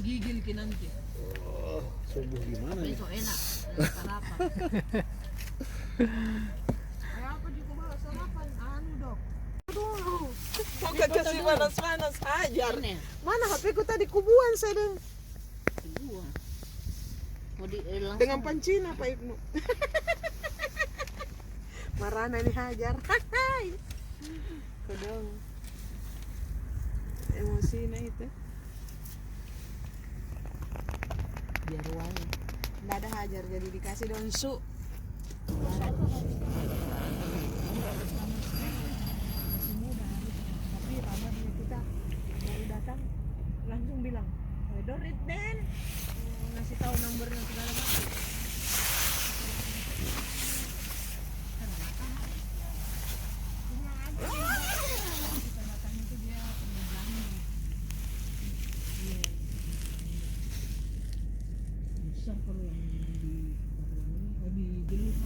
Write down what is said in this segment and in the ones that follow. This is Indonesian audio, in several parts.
Menggigil ki nanti. Oh, subuh gimana nih? Besok enak. Sarapan. Apa juga bawa sarapan? Anu dok. Dulu. Pakai kasih panas-panas hajar. Ini. Mana HP ku tadi kubuan saya Dua. Mau di langsung. dengan pancina Pak Ibnu. Marana ini hajar. Hai. Kodong. Emosinya itu. Biar wangi. Nggak ada hajar jadi dikasih daun su. Tapi pamannya kita baru datang langsung bilang, Dorit Den, ngasih tahu nomornya segala macam. Besar kalau yang di di jenis.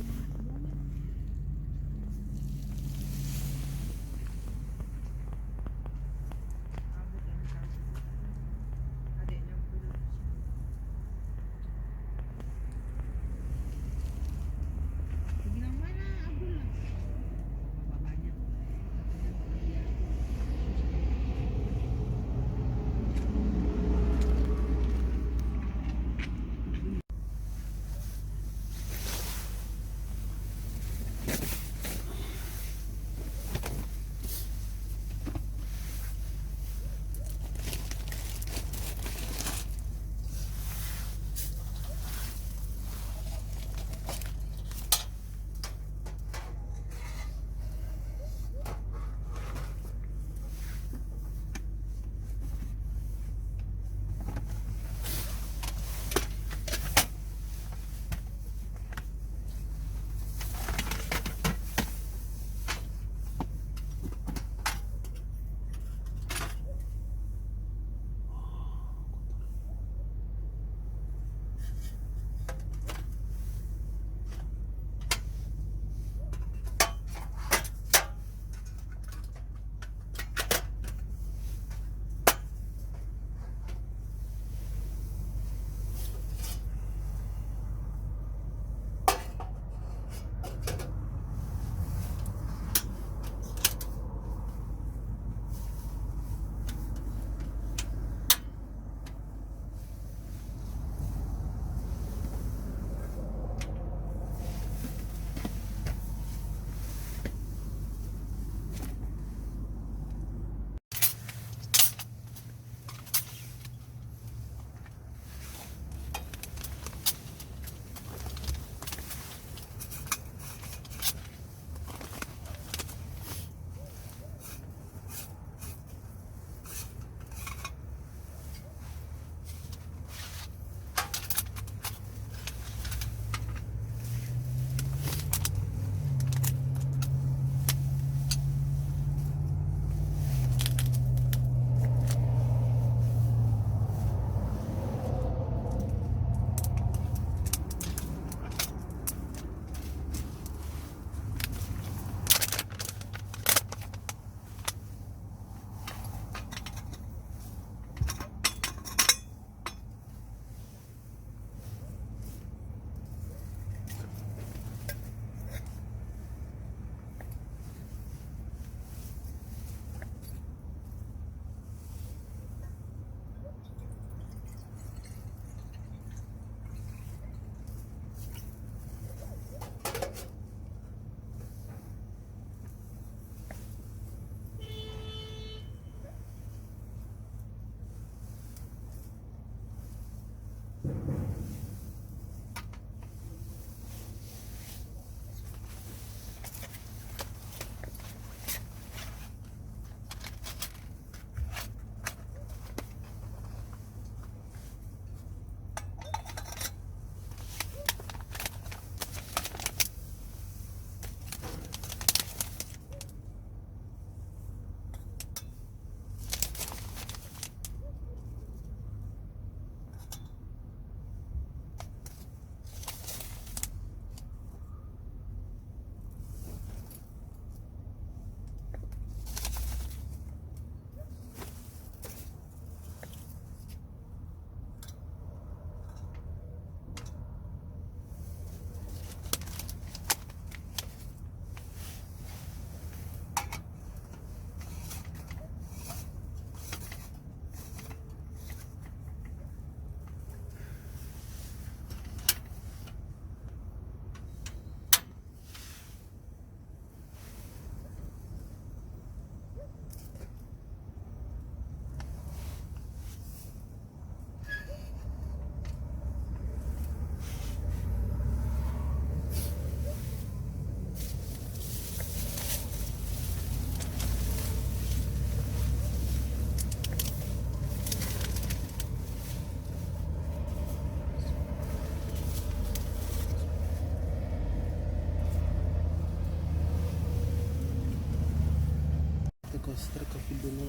coaster ke video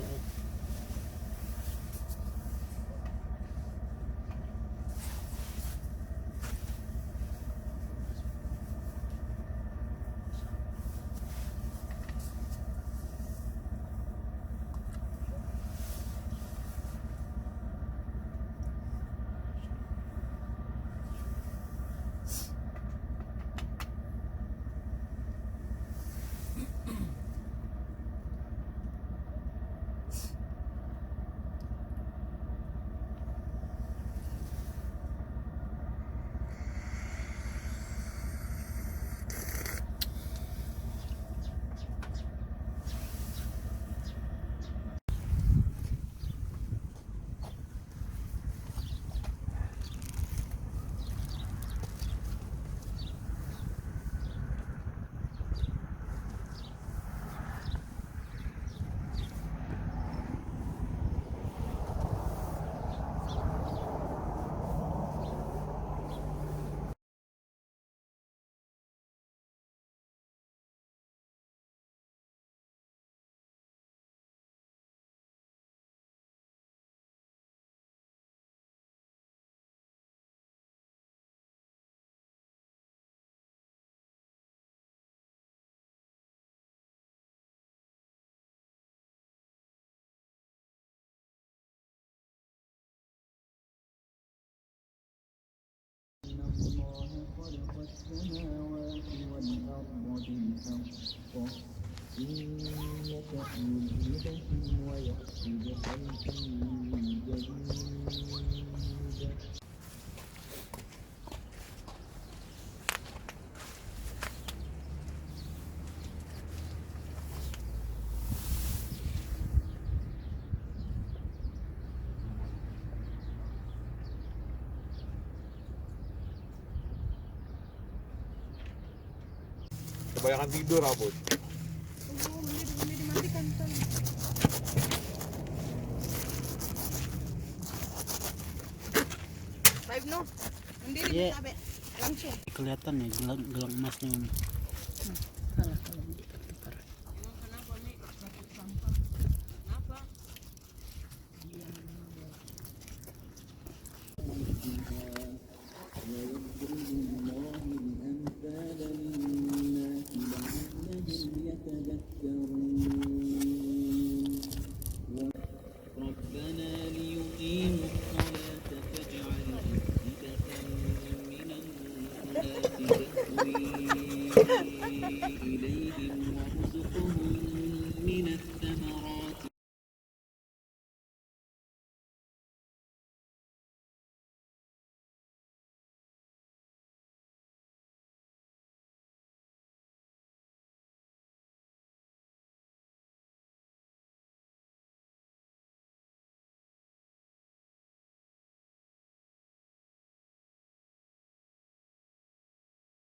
الله خلق السماوات والأرض بالحق إن يشأ يذهبكم ويأتي بخلق جديد. kebanyakan tidur Abud. Tunggu, mending dimandikan tuh. Baik no, mending Iya. sabe langsung. Kelihatan ya gelang emasnya. Salah kalau ditukar-tukar. Emang kenapa nih takut sampah? Kenapa? ويضرب الله الأمثال للناس لعلهم يتذكرون